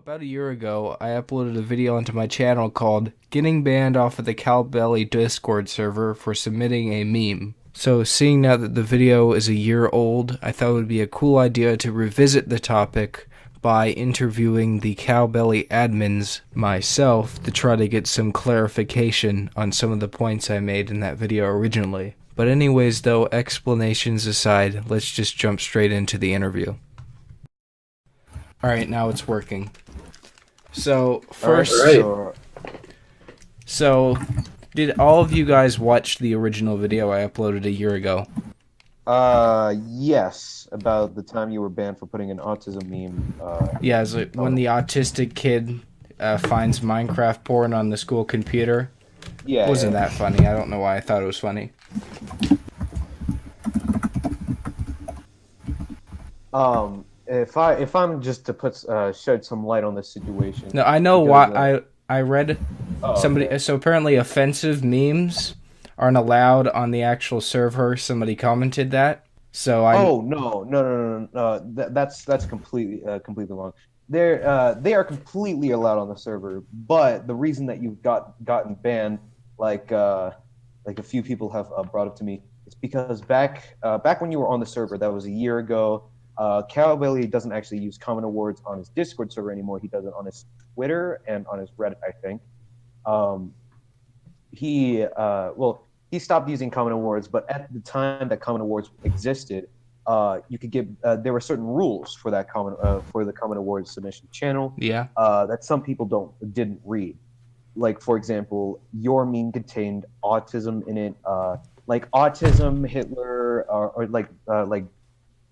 About a year ago, I uploaded a video onto my channel called Getting Banned Off of the Cowbelly Discord server for submitting a meme. So seeing now that the video is a year old, I thought it would be a cool idea to revisit the topic by interviewing the Cowbelly admins myself to try to get some clarification on some of the points I made in that video originally. But anyways though, explanations aside, let's just jump straight into the interview. Alright, now it's working. So, first, so, did all of you guys watch the original video I uploaded a year ago? Yes, about the time you were banned for putting an autism meme. Yeah, is it when the autistic kid finds Minecraft porn on the school computer? Yeah. Wasn't that funny? I don't know why I thought it was funny. If I'm just to put shed some light on this situation. No, I know why. I read somebody. Okay. So apparently, offensive memes aren't allowed on the actual server. Somebody commented that. So I. Oh no! That's completely wrong. They are completely allowed on the server, but the reason that you've gotten banned, like a few people have brought up to me, it's because back when you were on the server, that was a year ago. Cowbelly doesn't actually use comment awards on his Discord server anymore. He does it on his Twitter and on his Reddit, I think. He stopped using comment awards, but at the time that comment awards existed, you could give there were certain rules for that for the comment awards submission channel. Yeah. That some people didn't read. Like, for example, your meme contained autism in it, like autism, Hitler, or like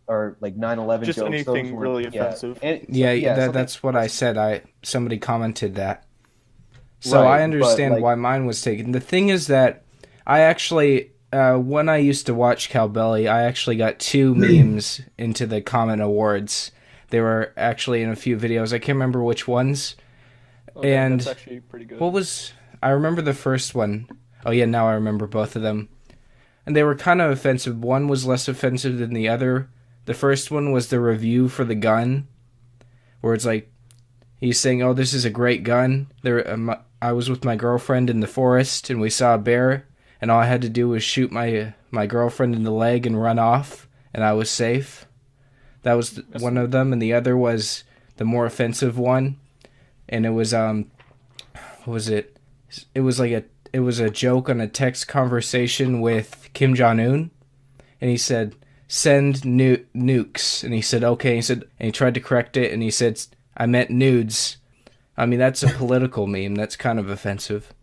9/11 just jokes. anything really offensive. That's what I said. Somebody commented that. So Right, I understand but, why mine was taken. The thing is that I actually, when I used to watch Cowbelly, I actually got 2 memes into the comment awards. They were actually in a few videos. I can't remember which ones. Okay, And that's actually pretty good. I remember the first one. Oh yeah, now I remember both of them. And they were kind of offensive. One was less offensive than the other. The first one was the review for the gun, where it's like, he's saying, oh, this is a great gun. I was with my girlfriend in the forest, and we saw a bear, and all I had to do was shoot my girlfriend in the leg and run off, and I was safe. That was one of them, and the other was the more offensive one, and it was, what was it? It was a joke on a text conversation with Kim Jong-un, and he said, send nukes, and he said, okay, and he tried to correct it, and he said, I meant nudes. I mean, that's a political meme. That's kind of offensive.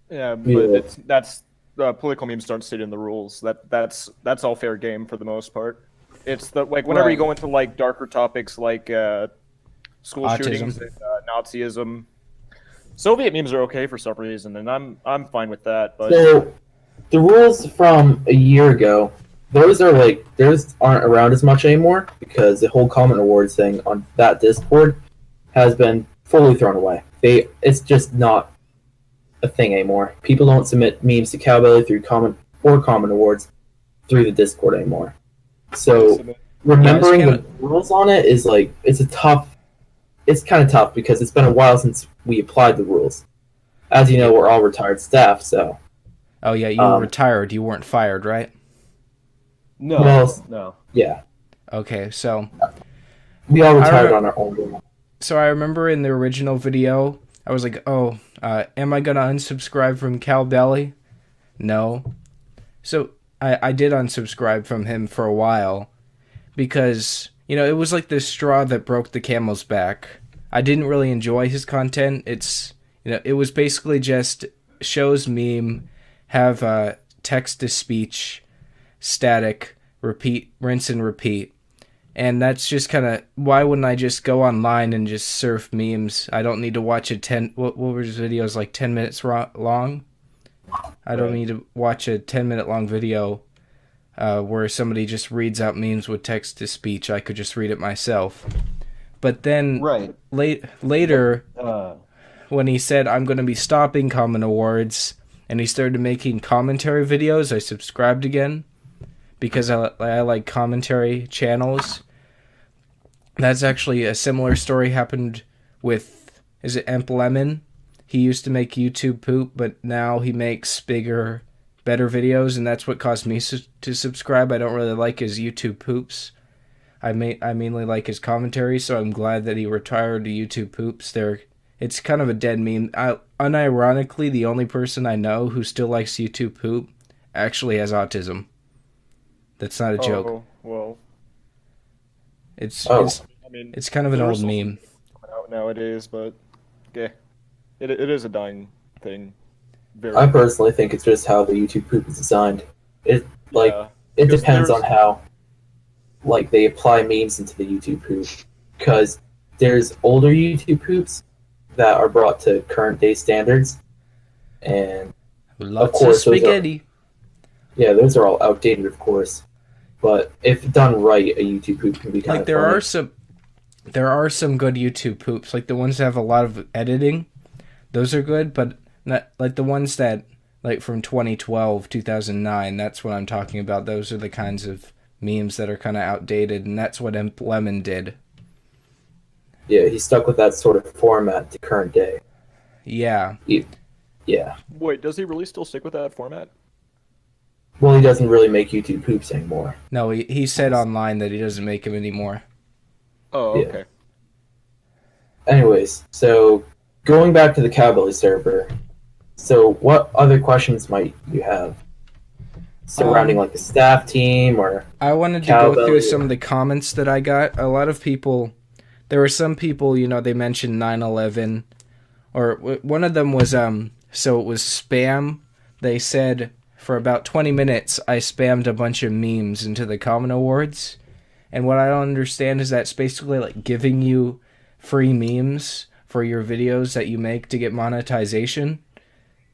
Yeah, but that's political memes don't state in the rules. That's all fair game for the most part. It's whenever you go into like darker topics like school Autism. shootings and Nazism, Soviet memes are okay for some reason, and I'm fine with that. But So, the rules from a year ago, those aren't around as much anymore because the whole comment awards thing on that Discord has been fully thrown away. It's just not a thing anymore. People don't submit memes to Cowbelly through comment awards through the Discord anymore. So remembering the rules on it is it's kind of tough because it's been a while since we applied the rules. As you know, we're all retired staff, so. Oh yeah, you were retired. You weren't fired, right? No. Yeah. Okay, so We all retired on our own. So I remember in the original video, I was like, oh, am I going to unsubscribe from Cowbelly? No. So I did unsubscribe from him for a while because, it was like the straw that broke the camel's back. I didn't really enjoy his content. It was basically just shows meme, have text-to-speech, static, repeat, rinse and repeat. And that's just kind of, why wouldn't I just go online and just surf memes? I don't need to watch what were his videos, like 10 minutes long? I don't need to watch a 10-minute long video where somebody just reads out memes with text-to-speech. I could just read it myself. But then later, when he said, I'm going to be stopping comment awards, and he started making commentary videos, I subscribed again. Because I like commentary channels. That's actually a similar story happened with, is it Emp Lemon? He used to make YouTube poop, but now he makes bigger, better videos, and that's what caused me to subscribe. I don't really like his YouTube poops. I mainly like his commentary, so I'm glad that he retired to YouTube poops. It's kind of a dead meme. Unironically, the only person I know who still likes YouTube poop actually has autism. That's not a joke. Oh, well. It's I mean, it's kind of an there are old still meme. coming out nowadays, but yeah, it is a dying thing. Very. I personally think it's just how the YouTube poop is designed. It Yeah. it 'Cause depends there's- on how they apply memes into the YouTube poop. Because there's older YouTube poops that are brought to current day standards, and Lots of course, those are- spaghetti. yeah, those are all outdated, of course. But if done right, a YouTube poop can be kind Like of there funny. are some good YouTube poops, like the ones that have a lot of editing. Those are good, but not like the ones that like from 2012, 2009. That's what I'm talking about. Those are the kinds of memes that are kind of outdated, and that's what Emp Lemon did. Yeah, he stuck with that sort of format to current day. Yeah. Yeah. Wait, does he really still stick with that format? Well, he doesn't really make YouTube poops anymore. No, he said online that he doesn't make them anymore. Oh, Yeah. okay. Anyways, so going back to the Cowbelly server, so what other questions might you have surrounding like the staff team or I wanted to go Cowbelly through or- some of the comments that I got. A lot of people, there were some people, they mentioned 9/11, or one of them was so it was spam. They said for about 20 minutes I spammed a bunch of memes into the comment awards, and what I don't understand is that's basically like giving you free memes for your videos that you make to get monetization.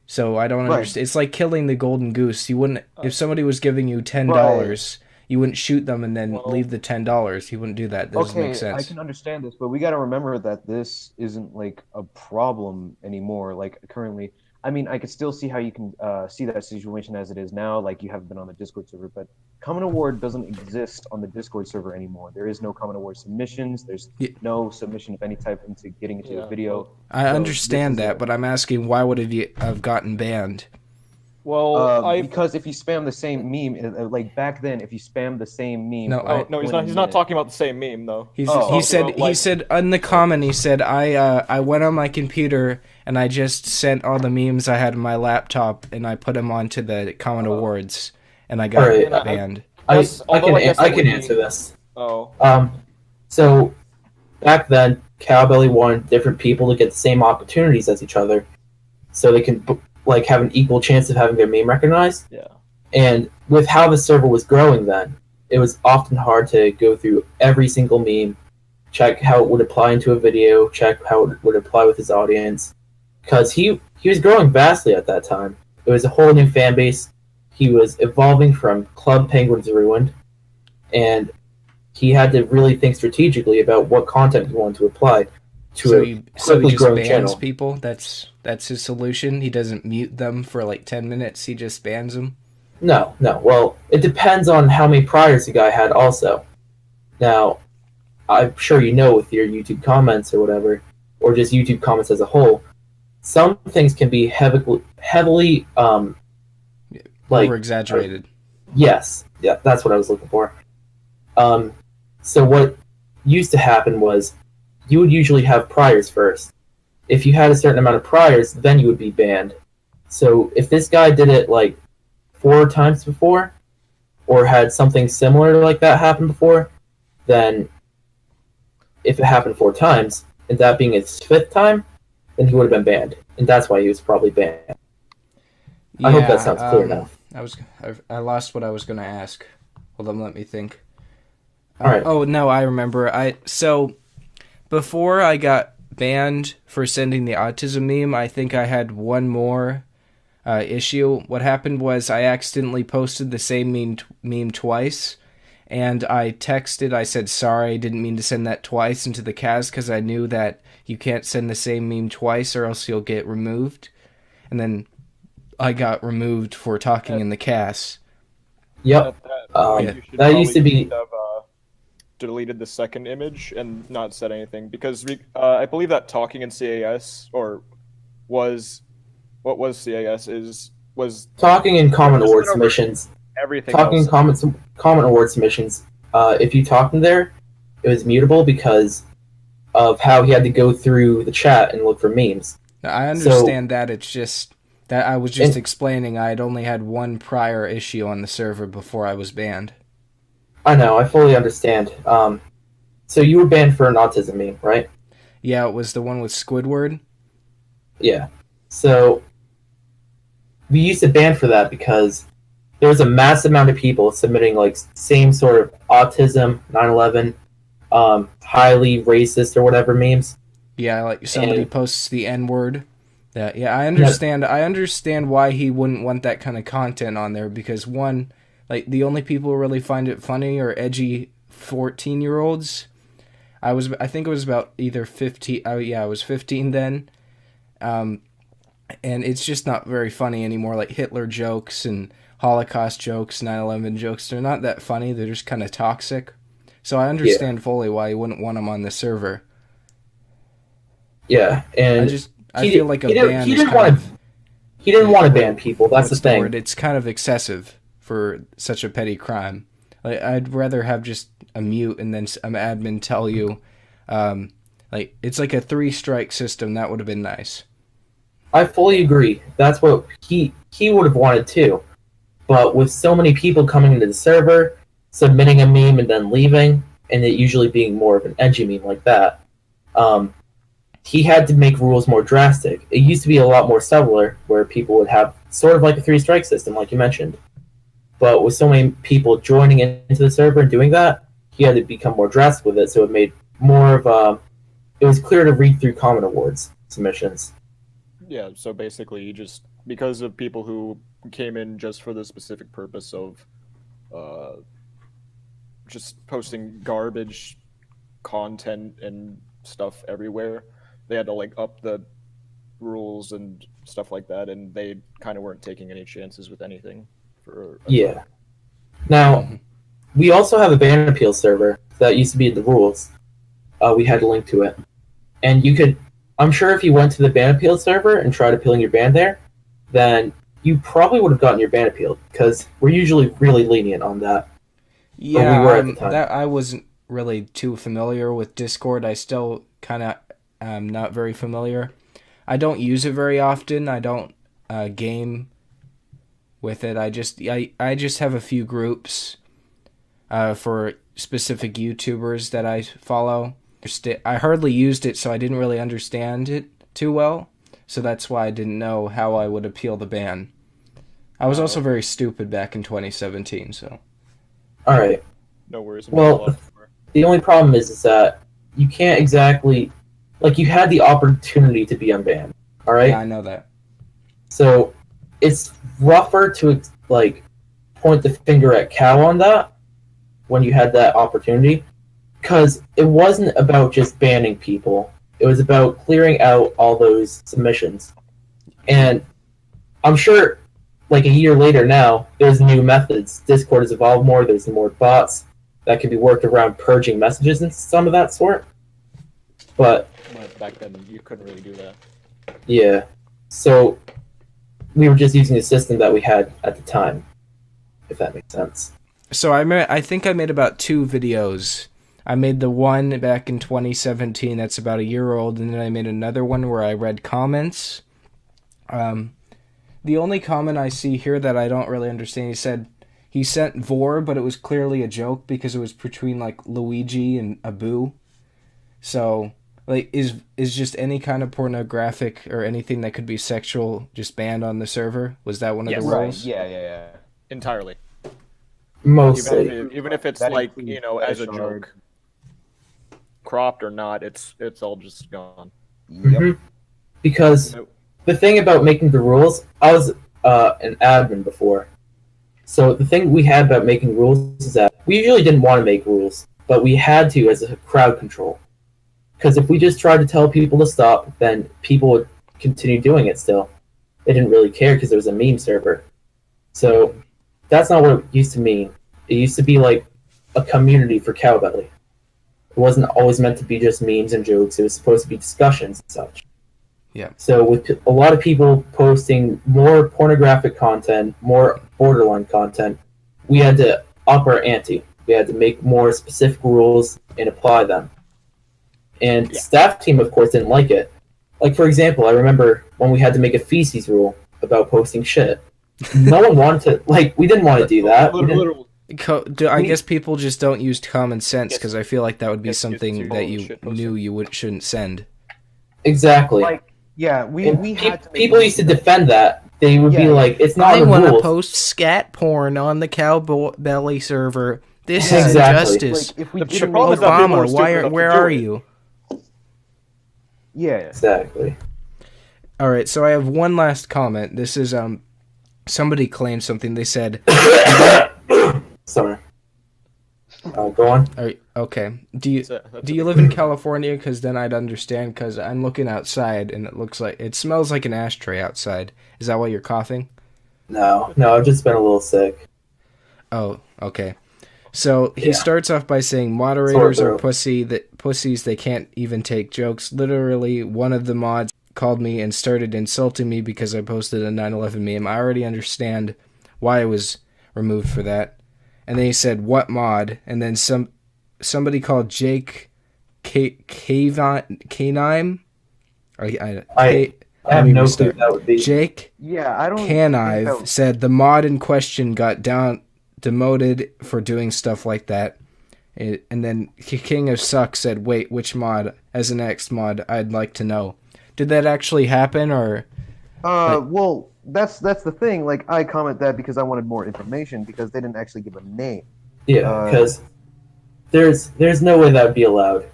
So I don't Right. understand. It's like killing the golden goose. You wouldn't, if somebody was giving you $10, you wouldn't shoot them and then leave the $10. You wouldn't do that. That doesn't make Okay, I sense. can understand this, but we got to remember that this isn't like a problem anymore. Like currently, I mean, I could still see how you can see that situation as it is now. Like you have been on the Discord server, but Common Award doesn't exist on the Discord server anymore. There is no Common Award submissions. There's Yeah. no submission of any type into getting into Yeah, a video. I So understand this is that, a- but I'm asking why would have gotten banned? Well, Because if you spam the same meme, like back then, if you spam the same meme, No, for, I- like, no, he's 20 not. He's not minutes- talking about the same meme though. He Oh. said About, like- he said in the comment he said I went on my computer and I just sent all the memes I had on my laptop and I put them onto the comment awards and I got Alright, banned. Yes, I although I guess I that can would answer be- this. Oh, So back then, Cowbelly wanted different people to get the same opportunities as each other, so they can like have an equal chance of having their meme recognized. yeah. And with how the server was growing then, it was often hard to go through every single meme, check how it would apply into a video, check how it would apply with his audience, because he was growing vastly at that time. It was a whole new fan base. He was evolving from Club Penguins Ruined, and he had to really think strategically about what content he wanted to apply to So a he quickly just growing bans channel. people. That's his solution. He doesn't mute them for like 10 minutes. He just bans them. No. Well, it depends on how many priors the guy had also. Now, I'm sure you know with your YouTube comments or whatever, or just YouTube comments as a whole, some things can be heavily like Over exaggerated. yes, yeah, that's what I was looking for. So what used to happen was you would usually have priors first. If you had a certain amount of priors, then you would be banned. So if this guy did it like 4 times before, or had something similar like that happen before, then if it happened 4 times, and that being his 5th time, then he would have been banned, and that's why he was probably banned. I hope that sounds clear enough. I lost what I was going to ask. Hold on, let me think. All right. Oh no, I remember. So before I got banned for sending the autism meme, I think I had one more issue. What happened was I accidentally posted the same meme twice, and I said sorry, I didn't mean to send that twice into the cast because I knew that you can't send the same meme twice or else you'll get removed. And then I got removed for talking in the cast. Yep. You should That used to probably be- have, deleted the second image and not said anything because I believe that talking in CAS or was what was CAS was Talking in Common Just Award went over submissions. everything Talking else. Common Award submissions. If you talked in there, it was mutable because of how he had to go through the chat and look for memes. Now, I understand that. It's just that I was just And- explaining I had only had one prior issue on the server before I was banned. I know, I fully understand. So you were banned for an autism meme, right? Yeah, it was the one with Squidward. Yeah. So we used to ban for that because there was a mass amount of people submitting like same sort of autism, 9/11, highly racist or whatever memes. Yeah, like somebody And- posts the N-word. That yeah, I understand. I understand why he wouldn't want that kind of content on there because one, like the only people who really find it funny are edgy 14-year-olds. I think it was about either 15. Oh yeah, I was 15 then. And it's just not very funny anymore. Like Hitler jokes and Holocaust jokes, 9/11 jokes. They're not that funny. They're just kind of toxic. So I understand fully why you wouldn't want them on the server. Yeah, and I feel like a ban he is didn't kind want of... to. He didn't want to ban people. That's the What's thing. word? It's kind of excessive for such a petty crime. Like, I'd rather have just a mute and then an admin tell you, like it's like a 3-strike system. That would have been nice. I fully agree. That's what he would have wanted too. But with so many people coming into the server, submitting a meme and then leaving, and it usually being more of an edgy meme like that, he had to make rules more drastic. It used to be a lot more subtler, where people would have sort of like a 3-strike system, like you mentioned. But with so many people joining into the server and doing that, he had to become more drastic with it, so it made more of a... It was clear to read through Common Awards submissions. Yeah, so basically, you just because of people who came in just for the specific purpose of just posting garbage content and stuff everywhere, they had to like up the rules and stuff like that, and they kind of weren't taking any chances with anything. Yeah. Now, we also have a ban appeal server that used to be in the rules. We had a link to it, and you could. I'm sure if you went to the ban appeal server and tried appealing your ban there, then you probably would have gotten your ban appealed because we're usually really lenient on that. Yeah, we were at the time. that I wasn't really too familiar with Discord. I still kind of am not very familiar. I don't use it very often. I don't game with it. I just have a few groups for specific YouTubers that I follow. I hardly used it, so I didn't really understand it too well. So that's why I didn't know how I would appeal the ban. I was also very stupid back in 2017, so... Alright. No worries. Well, the only problem is that you can't exactly... Like, you had the opportunity to be unbanned, alright? Yeah, I know that. So, it's rougher to, like, point the finger at Cow on that when you had that opportunity. Because it wasn't about just banning people. It was about clearing out all those submissions. And I'm sure, like a year later now, there's new methods. Discord has evolved more. There's more bots that can be worked around purging messages and some of that sort. But back then, you couldn't really do that. yeah. So we were just using the system that we had at the time, if that makes sense. So I think I made about 2 videos. I made the one back in 2017 that's about a year old, and then I made another one where I read comments. The only comment I see here that I don't really understand, he said he sent Vor, but it was clearly a joke because it was between like Luigi and Abu. So like is just any kind of pornographic or anything that could be sexual just banned on the server? Was that one of the rules? Right. Yeah. Entirely. Mostly. Even if it's That like, includes as a fetish joke. Cropped or not, it's all just gone. Mhm. Because the thing about making the rules, I was an admin before. So the thing we had about making rules is that we usually didn't want to make rules, but we had to as a crowd control. Because if we just tried to tell people to stop, then people would continue doing it still. They didn't really care because there was a meme server. So that's not what it used to mean. It used to be like a community for Cowbelly. It wasn't always meant to be just memes and jokes. It was supposed to be discussions and such. Yeah. So with a lot of people posting more pornographic content, more borderline content, we had to up our ante. We had to make more specific rules and apply them. And staff team, of course, didn't like it. Like, for example, I remember when we had to make a feces rule about posting shit. No one wanted to, we didn't want to do that. I guess people just don't use common sense, because I feel like that would be something that you knew you shouldn't send. Exactly. We had to people used to defend that. They would be like, it's not I the want to rules. post scat porn on the Cowbelly server. This is Exactly. injustice. If we The didn't problem is that people are Obama, stupid enough to where do are it. you? Yeah. Exactly. All right, so I have one last comment. This is somebody claimed something. They said, Sorry. Go on. all right, okay. Do you live in California? Because then I'd understand. Because I'm looking outside and it smells like an ashtray outside. Is that why you're coughing? No, I've just been a little sick. Oh, okay. So he Yeah. starts off by saying moderators are throat. pussies. They can't even take jokes. Literally, one of the mods called me and started insulting me because I posted a 9/11 meme. I already understand why I was removed for that. And then he said, "What mod?" And then somebody called Jake Canime. I have no clue who that would be. Jake Yeah, I don't. Canive said the mod in question got demoted for doing stuff like that. And then TheKingOfSucc said, "Wait, which mod? As an ex mod, I'd like to know." Did that actually happen, or? Well, that's the thing. I comment that because I wanted more information because they didn't actually give a name. Yeah, because there's no way that would be allowed.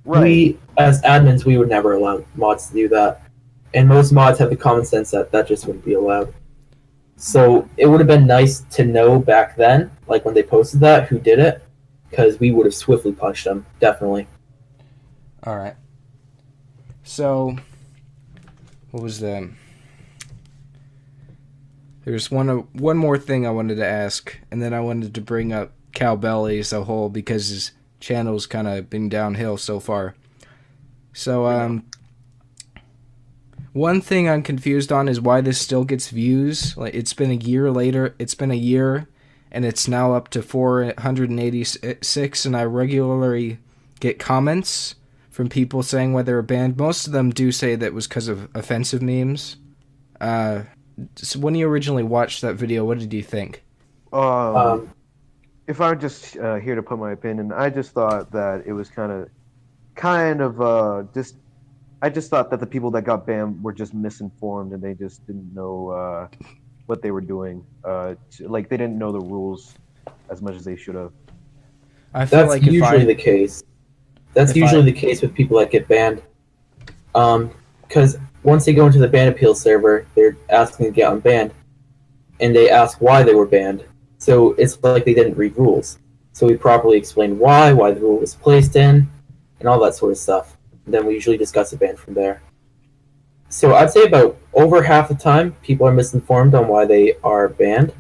Right. We, as admins, we would never allow mods to do that. And most mods have the common sense that just wouldn't be allowed. So it would have been nice to know back then, when they posted that, who did it, because we would have swiftly punished them, definitely. All right. So, what was the? There's one more thing I wanted to ask, and then I wanted to bring up Cowbelly as a whole because his channel's kind of been downhill so far. So, one thing I'm confused on is why this still gets views. It's been a year later. It's been a year, and it's now up to 486, and I regularly get comments from people saying why they were banned. Most of them do say that it was because of offensive memes. So when you originally watched that video, what did you think? If I were just here to put my opinion, I just thought that it was I just thought that the people that got banned were just misinformed and they just didn't know what they were doing. They didn't know the rules as much as they should have. I feel That's like usually the case. That's usually the case with people that get banned. Because once they go into the ban appeal server, they're asking to get unbanned, and they ask why they were banned. So it's like they didn't read rules. So we properly explain why the rule was placed in, and all that sort of stuff. And then we usually discuss the ban from there. So I'd say about over half the time, people are misinformed on why they are banned.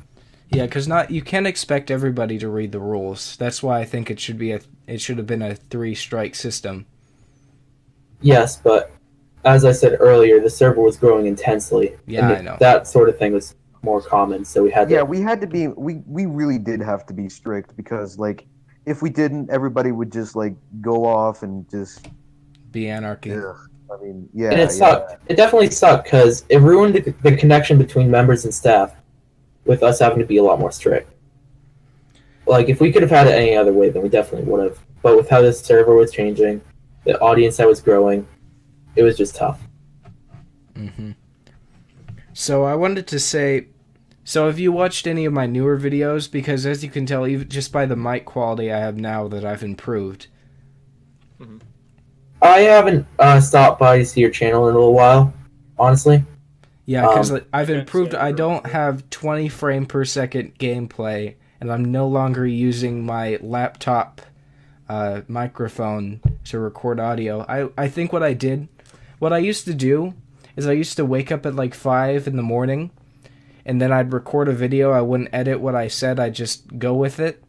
Yeah, because you can't expect everybody to read the rules. That's why I think it should have been a 3-strike system. Yes, but as I said earlier, the server was growing intensely. Yeah, and I know. That sort of thing was more common, so we had to... Yeah, we had to be. We really did have to be strict because if we didn't, everybody would just go off and just Be anarchy. ugh. I mean, yeah. And it sucked. It definitely sucked because it ruined the connection between members and staff with us having to be a lot more strict. If we could have had it any other way, then we definitely would have. But with how this server was changing, the audience that was growing, it was just tough. Mm-hmm. So I wanted to say, have you watched any of my newer videos? Because as you can tell, even just by the mic quality I have now, that I've improved. Mm-hmm. I haven't stopped by to see your channel in a little while, honestly. Yeah, because I've improved. I don't have 20 frame per second gameplay, and I'm no longer using my laptop microphone to record audio. I think what I used to do is I used to wake up at 5 in the morning, and then I'd record a video. I wouldn't edit what I said. I'd just go with it.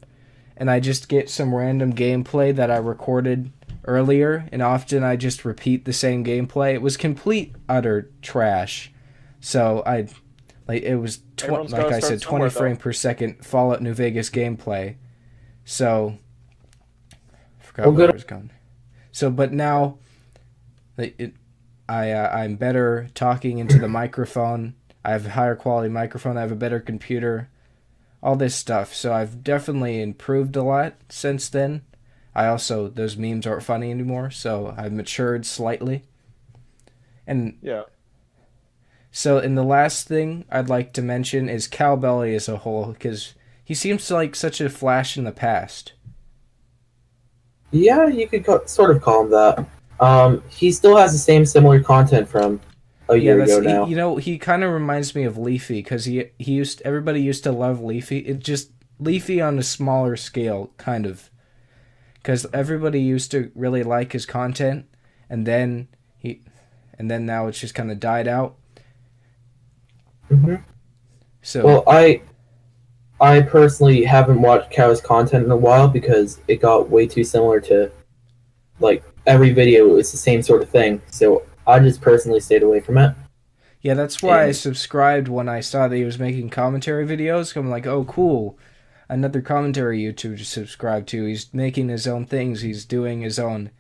and I just get some random gameplay that I recorded earlier, and often I just repeat the same gameplay. It was complete utter trash. So it was Everyone's like gotta I said, start somewhere, 20 frame per second Fallout New Vegas gameplay. So I forgot where I was going. So, but now I'm better talking into the microphone. I have a higher quality microphone. I have a better computer. All this stuff. So I've definitely improved a lot since then. Those memes aren't funny anymore, so I've matured slightly. And Yeah. so, and the last thing I'd like to mention is Cowbelly as a whole, because he seems like such a flash in the past. Yeah, you could sort of call him that. He still has the same similar content from a year ago now. He kind of reminds me of Leafy, because everybody used to love Leafy. It just Leafy on a smaller scale, kind of, because everybody used to really like his content, and then now it's just kind of died out. Mm-hmm. So, well, I personally haven't watched Cow's content in a while because it got way too similar to, like, every video is the same sort of thing. So I just personally stayed away from it. yeah, that's why I subscribed when I saw that he was making commentary videos. I'm like, oh, cool. Another commentary YouTuber to subscribe to. He's making his own things. He's doing his own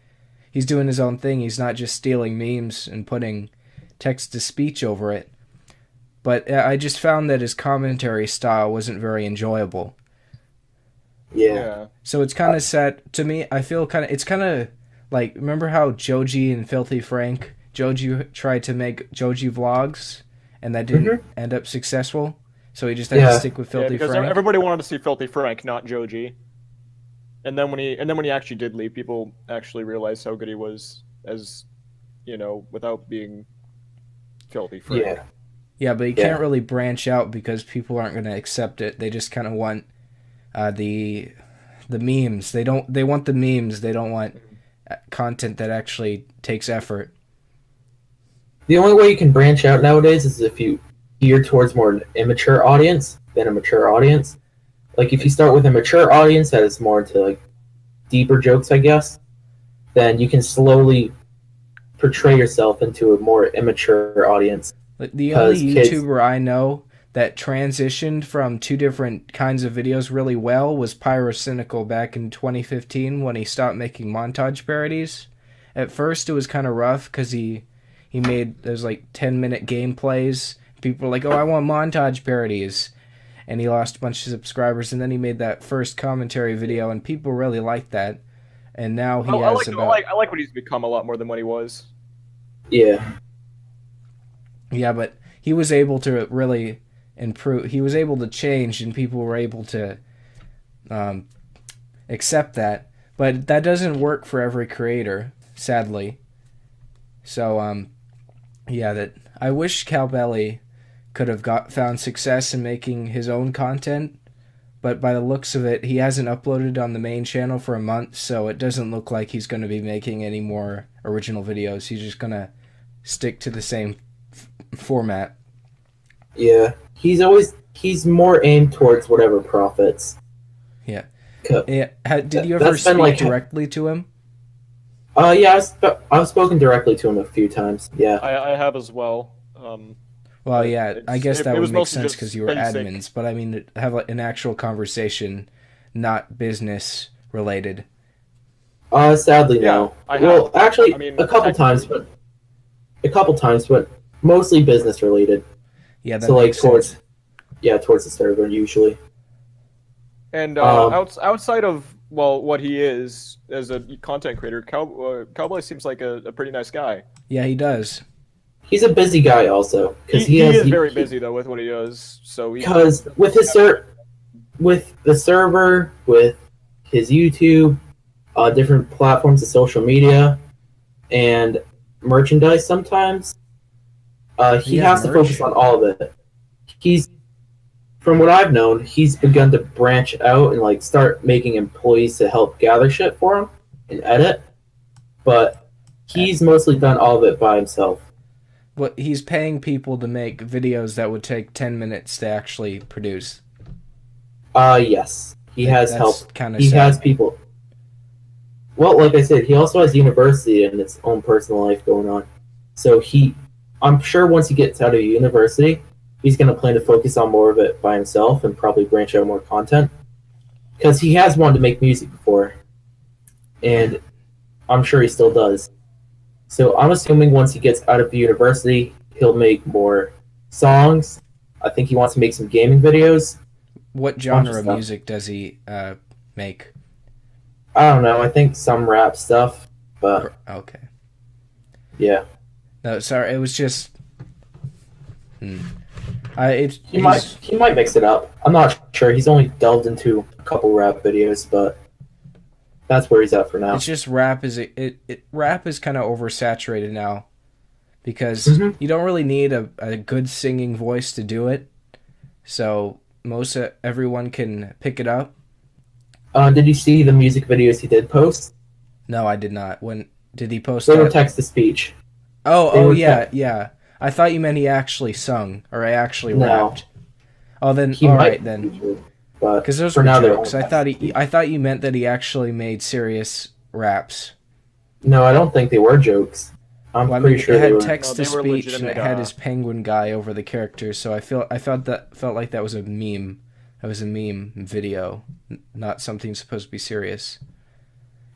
thing. He's not just stealing memes and putting text-to-speech over it. But I just found that his commentary style wasn't very enjoyable. Yeah. So it's kind of sad to me. I feel it's kind of like, remember how Joji and Filthy Frank, Joji tried to make Joji vlogs, and that didn't end up successful? So he just had to stick with Filthy because Frank? everybody wanted to see Filthy Frank, not Joji. And then when he actually did leave, people actually realized how good he was as, without being Filthy Frank. Yeah. Yeah, but you can't really branch out because people aren't going to accept it. They just kind of want the memes. They want the memes. They don't want content that actually takes effort. The only way you can branch out nowadays is if you gear towards more an immature audience than a mature audience. Like, if you start with a mature audience that is more into, like, deeper jokes, I guess, then you can slowly portray yourself into a more immature audience. The only YouTuber I know that transitioned from two different kinds of videos really well was Pyrocynical back in 2015 when he stopped making montage parodies. At first it was kind of rough because he made those like 10-minute gameplays. People were like, oh, I want montage parodies. And he lost a bunch of subscribers, and then he made that first commentary video, and people really liked that. And now he has I like what he's become a lot more than what he was. Yeah. Yeah, but he was able to really improve. He was able to change, and people were able to accept that. But that doesn't work for every creator, sadly. So, that I wish Cowbelly could have found success in making his own content, but by the looks of it, he hasn't uploaded on the main channel for a month, so it doesn't look like he's going to be making any more original videos. He's just going to stick to the same format. Yeah, he's more aimed towards whatever profits. Yeah. Did you ever speak directly to him? Yeah, I've spoken directly to him a few times. Yeah, I have as well. Well, yeah, I guess that would make sense just because you were basic. admins, but I mean, have an actual conversation, not business related. Sadly, no. Well, actually, a couple times, but mostly business related. Yeah, that so like makes sense. towards the server usually. And outside of what he is as a content creator, Cowboy seems like a pretty nice guy. Yeah, he does. He's a busy guy also because he is very busy though with what he does. So because with the server, with his YouTube, different platforms of social media, and merchandise sometimes, he has to focus on all of it. From what I've known, he's begun to branch out and like start making employees to help gather shit for him and edit, but he's mostly done all of it by himself. But he's paying people to make videos that would take 10 minutes to actually produce. Yes. He has That's help. kind of He sad. has people. Well, like I said, he also has university and his own personal life going on. So I'm sure once he gets out of university, he's going to plan to focus on more of it by himself and probably branch out more content. Because he has wanted to make music before, and I'm sure he still does. So I'm assuming once he gets out of university, he'll make more songs. I think he wants to make some gaming videos. What Bunch genre of of stuff. music does he make? I don't know. I think some rap stuff, but Okay. yeah, No, sorry. It was just. he might mix it up. I'm not sure. He's only delved into a couple rap videos, but that's where he's at for now. It's just rap rap is kind of oversaturated now, because you don't really need a good singing voice to do it. So everyone can pick it up. Did you see the music videos he did post? No, I did not. When did he post They were that? text to speech. They Oh were yeah. I thought you meant he actually sung, or I actually No. rapped. Oh, then He all might, right then, but because those for were now they're jokes. only I thought you meant that he actually made serious raps. No, I don't think they were jokes. I'm Well, I pretty mean, sure it they had were. text No, to they were speech, and it legitimate, had his penguin guy over the characters. So I felt like that was a meme. That was a meme video, not something supposed to be serious.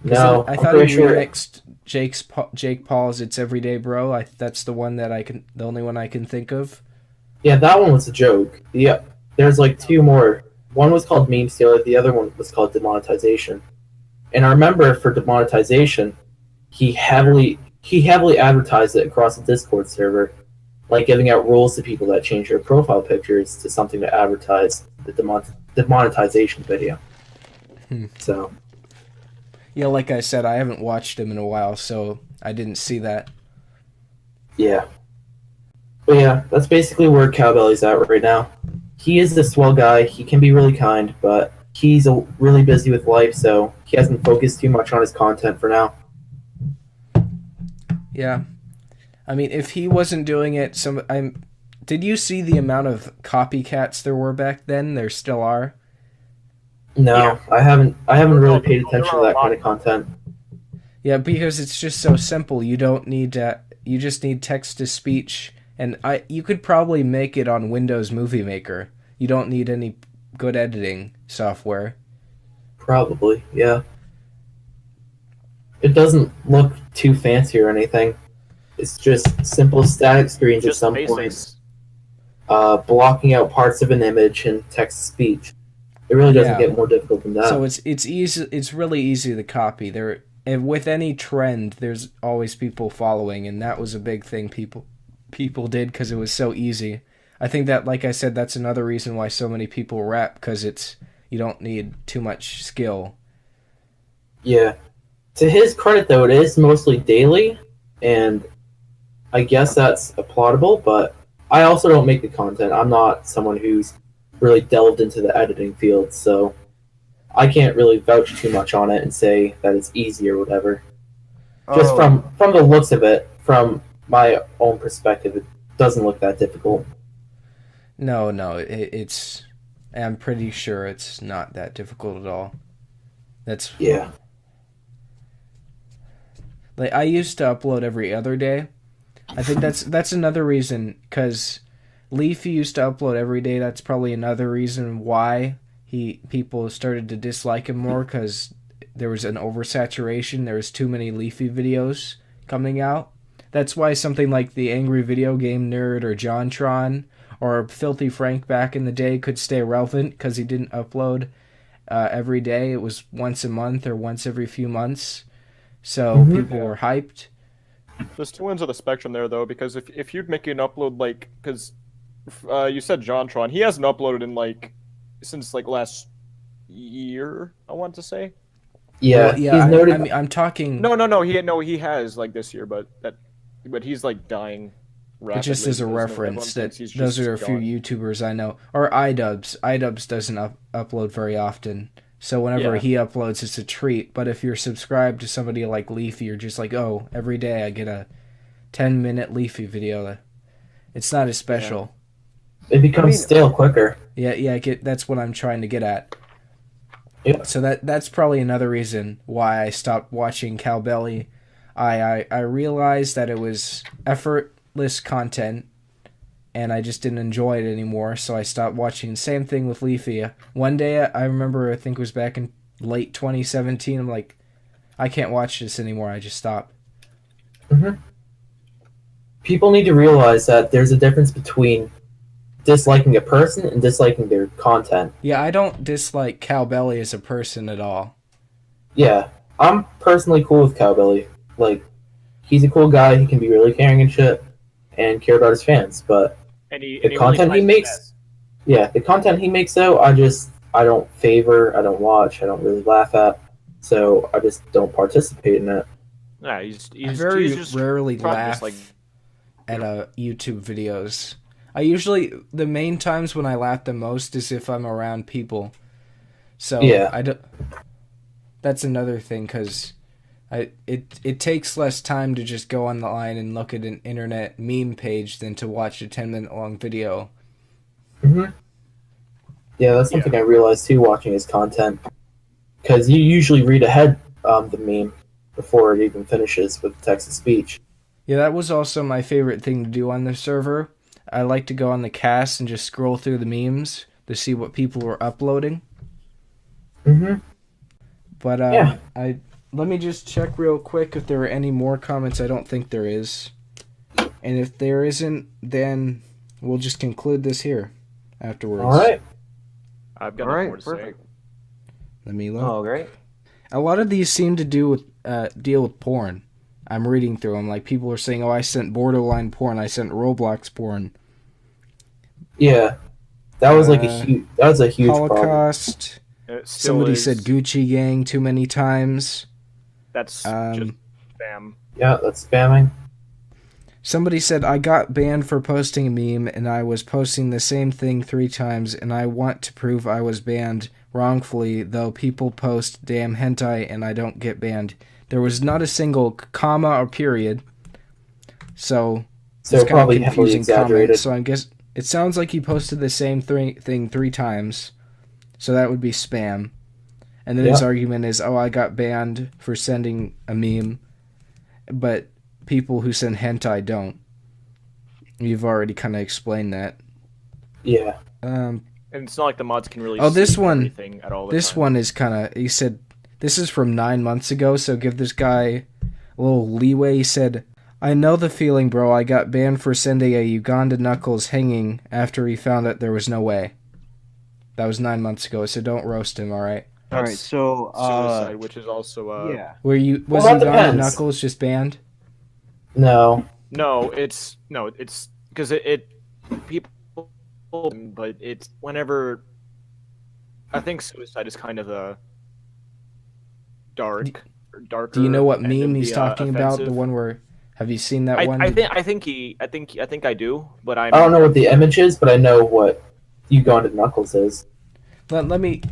No, I I'm thought he pretty sure. remixed Jake Paul's "It's Everyday Bro." That's the one that the only one I can think of. Yeah, that one was a joke. Yeah, there's like two more. One was called Meme Stealer. The other one was called Demonetization. And I remember for Demonetization, he heavily advertised it across the Discord server, like giving out rules to people that change their profile pictures to something to advertise the demonetization video. So Yeah, like I said, I haven't watched him in a while, so I didn't see that. yeah, but yeah, that's basically where Cowbelly's at right now. He is a swell guy. He can be really kind, but he's really busy with life, so he hasn't focused too much on his content for now. Yeah, I mean, if he wasn't doing it, did you see the amount of copycats there were back then? There still are. No, Yeah. I haven't really paid There attention to are a that lot. kind of content. Yeah, because it's just so simple. You don't need you just need text to speech, and you could probably make it on Windows Movie Maker. You don't need any good editing software. Probably, yeah. It doesn't look too fancy or anything. It's just simple static screens Just at some basics. point, blocking out parts of an image and text to speech. It really doesn't Yeah. get more difficult than that. So it's easy. It's really easy to copy. And with any trend, there's always people following, and that was a big thing people did because it was so easy. I think that, like I said, that's another reason why so many people rap, because you don't need too much skill. Yeah. To his credit, though, it is mostly daily, and I guess that's applaudable, but I also don't make the content. I'm not someone who's really delved into the editing field, so I can't really vouch too much on it and say that it's easy or whatever. Just from the looks of it, from my own perspective, it doesn't look that difficult. No, it's. I'm pretty sure it's not that difficult at all. That's Yeah. like I used to upload every other day. I think that's another reason, because Leafy used to upload every day. That's probably another reason why people started to dislike him more, because there was an oversaturation. There was too many Leafy videos coming out. That's why something like the Angry Video Game Nerd or JonTron or Filthy Frank back in the day could stay relevant, because he didn't upload every day. It was once a month or once every few months. So people were hyped. There's two ends of the spectrum there, though, because if you'd make an upload, like, because you said JonTron, he hasn't uploaded in, like, since, like, last year, I want to say. Yeah, Well, yeah. he's noted. I mean, I'm talking. He has, like, this year, but he's, like, dying rapidly. But just as a because reference, everyone thinks he's those just are a few gone. YouTubers I know. Or iDubbbz. iDubbbz doesn't upload very often. So whenever Yeah. he uploads, it's a treat. But if you're subscribed to somebody like Leafy, you're just like, oh, every day I get a 10-minute Leafy video. It's not as special. It becomes stale quicker. Yeah, that's what I'm trying to get at. Yeah. So that's probably another reason why I stopped watching Cowbelly. I realized that it was effortless content, and I just didn't enjoy it anymore, so I stopped watching. Same thing with Leafy. One day, I remember, I think it was back in late 2017, I'm like, I can't watch this anymore, I just stopped. Hmm. People need to realize that there's a difference between disliking a person and disliking their content. Yeah, I don't dislike Cowbelly as a person at all. Yeah, I'm personally cool with Cowbelly. Like, he's a cool guy. He can be really caring and shit, and care about his fans. But And he the really content he tries his makes, best. yeah, the content he makes though, I don't favor. I don't watch. I don't really laugh at. So I just don't participate in it. Yeah, I he's very just rarely trying to laugh just, like, at YouTube videos. I usually, the main times when I laugh the most is if I'm around people. So Yeah. that's another thing, because it takes less time to just go online and look at an internet meme page than to watch a 10-minute long video. Hmm. Yeah, that's something I realized too watching his content. Because you usually read ahead the meme before it even finishes with text to speech. Yeah, that was also my favorite thing to do on the server. I like to go on the cast and just scroll through the memes to see what people were uploading. Hmm. But Yeah. let me just check real quick if there are any more comments. I don't think there is. And if there isn't, then we'll just conclude this here afterwards. All right. I've got All nothing more right, to perfect. say. Let me look. Oh, great. A lot of these seem to deal with porn. I'm reading through them. Like, people are saying, "Oh, I sent borderline porn. I sent Roblox porn." Yeah, that was like a huge problem. Holocaust. It still Somebody is, said Gucci Gang too many times. That's just spam. Yeah, that's spamming. Somebody said, I got banned for posting a meme, and I was posting the same thing 3 times, and I want to prove I was banned wrongfully, though people post damn hentai and I don't get banned. There was not a single comma or period, so it's Probably heavily exaggerated. So I guess it sounds like he posted the same thing 3 times, so that would be spam. And then his argument is, oh, I got banned for sending a meme, but people who send hentai don't. You've already kind of explained that. Yeah. And it's not like the mods can really this see one. everything at all the This time. one is kind of. He said, this is from 9 months ago, so give this guy a little leeway. He said, I know the feeling, bro. I got banned for sending a Uganda Knuckles hanging after he found that there was no way. That was 9 months ago, so don't roast him, alright? All right, so suicide, which is also yeah. Was that Uganda depends. Knuckles just banned? No. No, it's because it people, but it's whenever. I think suicide is kind of a darker. Do you know what end meme of he's the, talking about? offensive. The one where, have you seen that one? I think I do, but I don't know what the image is, but I know what Uganda Knuckles is. Let me.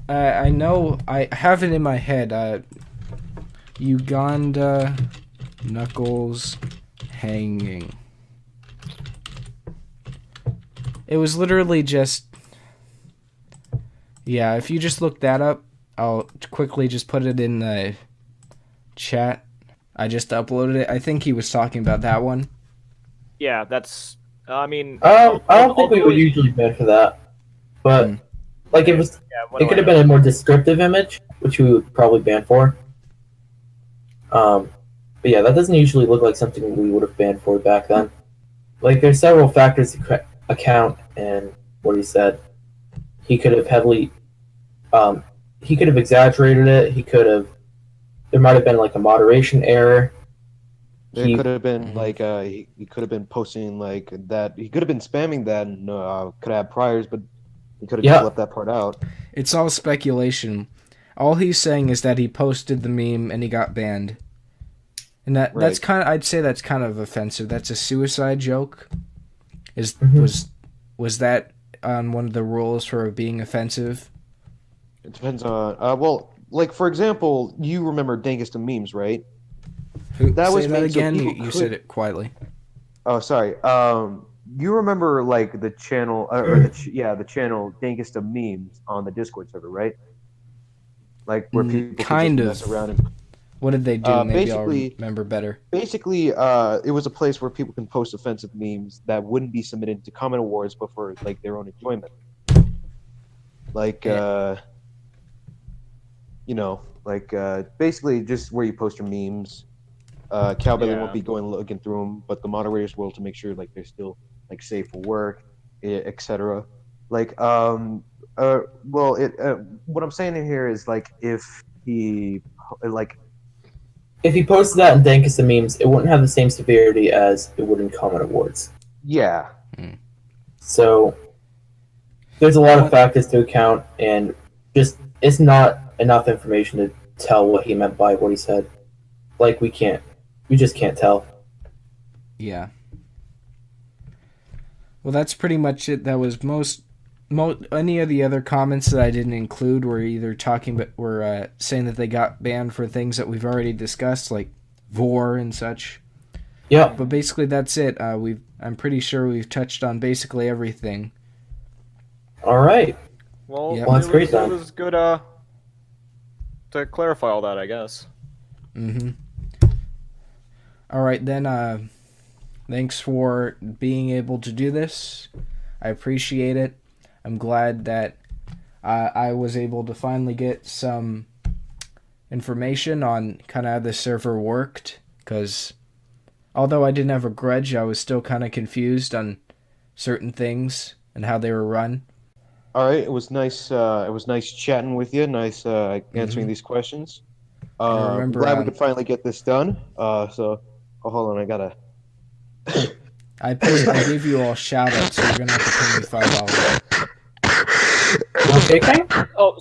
I know. I have it in my head. Uganda Knuckles hanging. It was literally just. Yeah, if you just look that up, I'll quickly just put it in the chat. I just uploaded it. I think he was talking about that one. Yeah, that's. I mean, I don't think we would usually ban for that, but like it was. Yeah, It could have been a more descriptive image, which we would probably ban for. But yeah, that doesn't usually look like something we would have banned for back then. Like, there's several factors to account, and what he said. He could have he could have exaggerated it. There might have been like a moderation error. There could have been like he could have been posting like that. He could have been spamming that and could have had priors, but he could have just left that part out. It's all speculation. All he's saying is that he posted the meme and he got banned. And that's kind of, I'd say that's kind of offensive. That's a suicide joke. Was that on one of the rules for being offensive? It depends on well, like for example, you remember Dankest of Memes, right? That was that made so again. people You said it quietly. Oh, sorry. You remember like the channel the channel Dankest of Memes on the Discord server, right? like where people kind can of. just mess around and What did they do? Maybe I'll basically- remember better. basically it was a place where people can post offensive memes that wouldn't be submitted to comment awards but for like their own enjoyment, like you know, like basically just where you post your memes. Cowbelly Yeah. won't be looking through them, but the moderators will, to make sure like they're still like safe for work, etc. Like well it what I'm saying here is like if he like If he posted that in Dankus the memes, it wouldn't have the same severity as it would in comment awards. yeah. So there's a lot of factors to account, and just it's not enough information to tell what he meant by what he said. Like we just can't tell. Yeah. Well, that's pretty much it. That was any of the other comments that I didn't include were either saying that they got banned for things that we've already discussed, like vor and such. Yeah. But basically, that's it. I'm pretty sure we've touched on basically everything. All right. Well, Yeah. Well, that's great it then. was good to clarify all that, I guess. Mm-hmm. All right, then. Thanks for being able to do this. I appreciate it. I'm glad that I was able to finally get some information on kind of how the server worked, because although I didn't have a grudge, I was still kind of confused on certain things and how they were run. All right, it was nice. It was nice chatting with you. Nice answering these questions. I remember, glad we could finally get this done. Hold on, I gotta. I gave you all shout outs, so you're gonna have to pay me $5. Okay, King? Oh,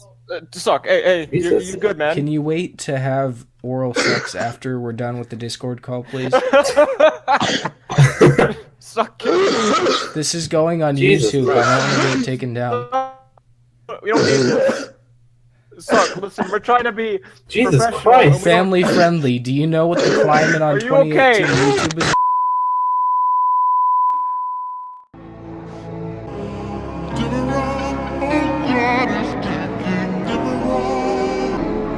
Suck. Hey, Jesus. you good, man? Can you wait to have oral sex after we're done with the Discord call, please? Suck. This is going on Jesus YouTube. Christ. I don't want to get it taken down. We don't need this. Suck. Listen, we're trying to be Jesus professional, Christ. and we don't- Family friendly. Do you know what the climate on Are you 2018 okay? YouTube is? Demerol, oh God, is kicking Demerol.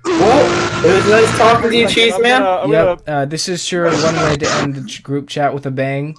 Well, it was nice talking to you, Cheese Man. I'm gonna- Yep. This is sure one way to end the group chat with a bang.